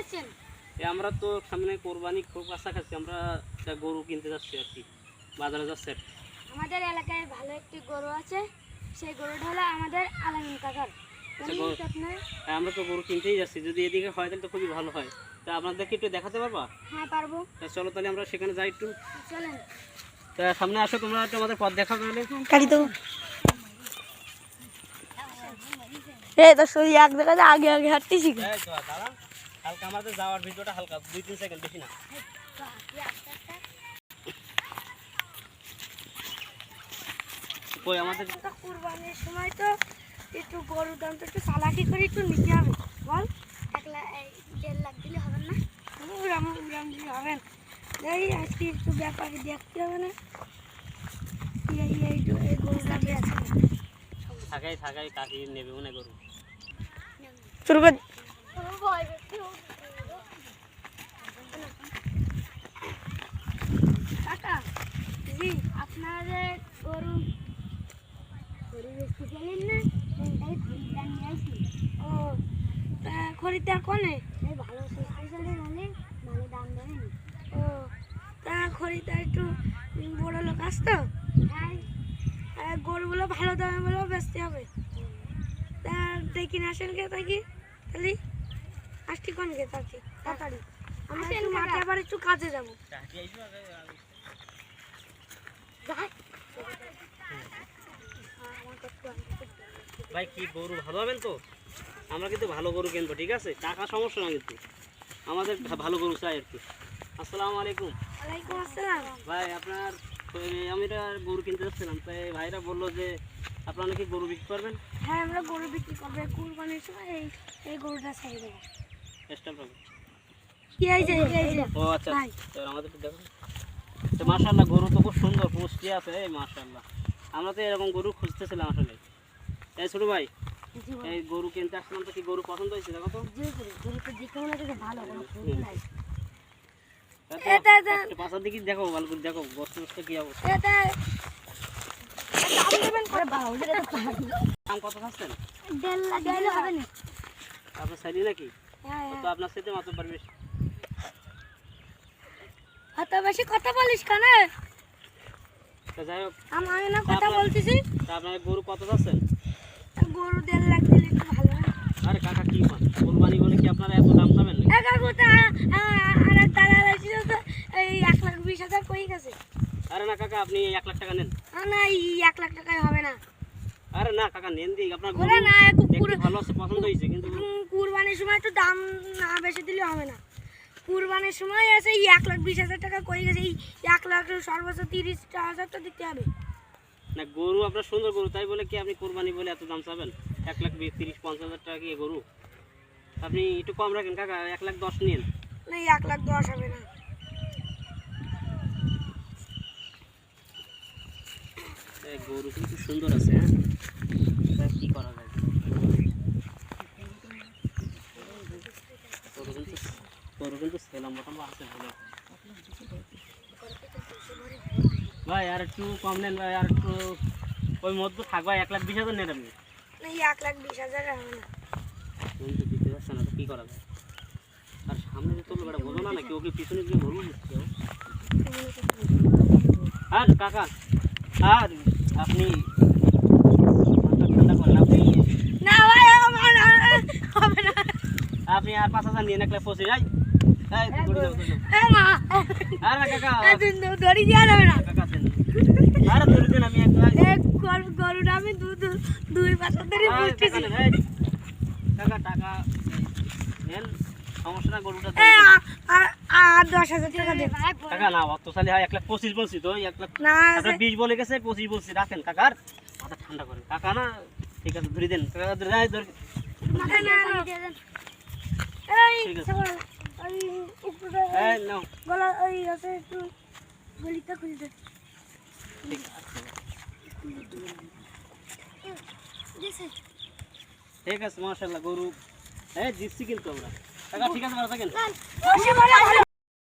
আসছেন? আমরা তো সামনে কোরবানি খুব কাছাকাছি, আমরা একটা গরু কিনতে যাচ্ছি আর কি, বাজারে যাচ্ছি। আমাদের এলাকায় ভালো একটি গরু আছে, সেই গরুটা হলো আমাদের আলামিন কাকার। আমরা তো গরু কিনতেই যাচ্ছি, যদি এদিকে হয় তাহলে তো খুবই ভালো হয়। তা আপনাদেরকে একটু দেখাতে পারবা? হ্যাঁ পারবো। তা চলো তাহলে আমরা সেখানে যাই একটু। চলেন। তা সামনে আসো, তোমরা একটু আমাদের পথ দেখাও তাহলে। গাড়ি তো এই তো সই এক জায়গায় আগে আগে হাঁটতেছি। এই তো দাঁড়া, হালকা আমাদের যাওয়ার ভিডিওটা হালকা 2-3 সেকেন্ড, বেশি না। কই আমাদের কুরবানির সময় তো একটু গরুর দাম তো একটু চালাকি করে একটু নিতে হবে, বল। 1.5 লাখ দিলে হবে না? উড়াম দিলে হবে না। এই আজকে একটু ব্যাপারে দেখতে হবে না, এই গরুটা আছে থাকাই কাকি নেবে মনে গরু। শুরু কর। কাকা জি, আপনাদের গরু বেচতে গেলেন না? এই খরিদ্দার নিয়ে আসি। ও তা খরিদ্দার কোনে? এই ভালো স্পেশালি মানে ভালো দাম দেবেন। ও তা খরিদ্দার একটু বড় লোক আসতো। হ্যাঁ, গরুগুলো ভালো দামে বলেও বেচতে হবে। তা দেখি না আসেন কে থাকি তাহলে আসছি কোন গে থাকি তাড়াতাড়ি। আমরা একটু মাঠে আবার একটু কাজে যাবো। ভাই কি গরু ভালো হবেন তো? আমরা কিন্তু ভালো গরু কিনবো, ঠিক আছে? টাকা সমস্যা না, কিন্তু আমাদের ভালো গরু চাই আর কি। আসসালামু আলাইকুম। ওয়ালাইকুম আসসালাম। ভাই আপনার আমি গরু কিনতে যাচ্ছিলাম, তাই ভাইরা বললো যে আপনারা নাকি গরু বিক্রি করবেন। হ্যাঁ, আমরা গরু বিক্রি করবো কুরবানির সময়। এই গরুটা ছেড়ে দেবো। চেষ্টা করবো। ও আচ্ছা, আমাদের একটু দেখো তো। মাশাআল্লাহ, গরু তো খুব সুন্দর পুষ্টি আছে। এই মাশাআল্লাহ, আমরা তো এরকম গরু খুঁজতেছিলাম আসলে। এই ছোট ভাই, এই গরু কিনতে আসলাম, তো কি গরু পছন্দ হয়েছে? দেখো তো পাশার দিকে দেখো, ভালো করে দেখো বস্তু কি অবস্থা। দাম কত খাচ্ছেন? 1.5 লাখ দিলে হবে না? আপনার সাইডে নাকি? তো আপনার সাথে মাত্র পারবে। অত বেশি কথা বলিস কেন? যাই হোক, আমি না কথা বলতেছি। আপনার গরু কত যাচ্ছেন? গরু 1.5 লাখ দিলে একটু ভালো হয়। আরে কাকা কি কোরবানি বলে কি আপনারা এত দাম পাবেন না? আর দালাল আছে তো এই 1,20,000 কই গেছে। আরে না কাকা, আপনি 1 লাখ টাকা নেন। না, এই 1 লাখ টাকায় হবে না। আরে না কাকা, নেন দিই। আপনার গরু ওরে না, দেখতে ভালো আছে, পছন্দ হয়েছে, কিন্তু কুরবানির সময় একটু দাম না বেশি দিলে হবে না। কুরবানির সময় আছে এই 1,20,000 টাকা কই গেছে। এই 1 লাখ সর্বোচ্চ 30,000 তো দিতে হবে না। গরু আপনার সুন্দর গরু, তাই বলে কি আপনি কোরবানি বলে এত দাম চাবেন? 1,30,000-50,000 টাকা কি গরু? আপনি একটু কম রাখেন কাকা, 1,10,000 নিন। না, 1,10,000 হবে না। গরু কিন্তু সুন্দর আছে। হ্যাঁ, কি করা যায়? গরু কিন্তু ছেলাম মোটামুটি আছে ভালো। ভাই আর একটু কম নেন ভাই, আর একটু ওই মধ্যে থাকবা। 1,20,000 নেন আপনি। না, 1,20,000 হবে না। কিন্তু দিতে যাচ্ছে না, তো কি করা যায়? আর সামনে যে তোলো বেটা বোঝো না নাকি? ওকে পিছনে গিয়ে গরু দিচ্ছে। আর কাকা, আর আপনি ঠান্ডা করেন। না ভাই, হবে না। আপনি আর 5,000 নিয়ে 1,25,000 যাই। আরে কাকা, দড়ি দেওয়া যাবে না। আরে ধরে দেন, আমি গরুটা আমি দুই পাশে ধরে বুঝতেছি। কাকা টাকা নেন, সমস্যা না। গরুটা আর 10,000 টাকা দেন। টাকা না অত সালে হয়। 1,25,000 বলছি তো, 1 লাখ না, 20 বলে গেছে, 25 বলছি। রাখেন কাকার মাথা ঠান্ডা করেন। কাকা না, ঠিক আছে ধরে দেন। কাকা ধরে এই ঠিক আছে। এই নাও। গলা ওই আছে একটু গলিটা খুলে দে। ঠিক আছে মাশাআল্লাহ, গরু দিচ্ছি কিন্তু আমরা। কাকা ঠিক আছে, ভালো থাকেন।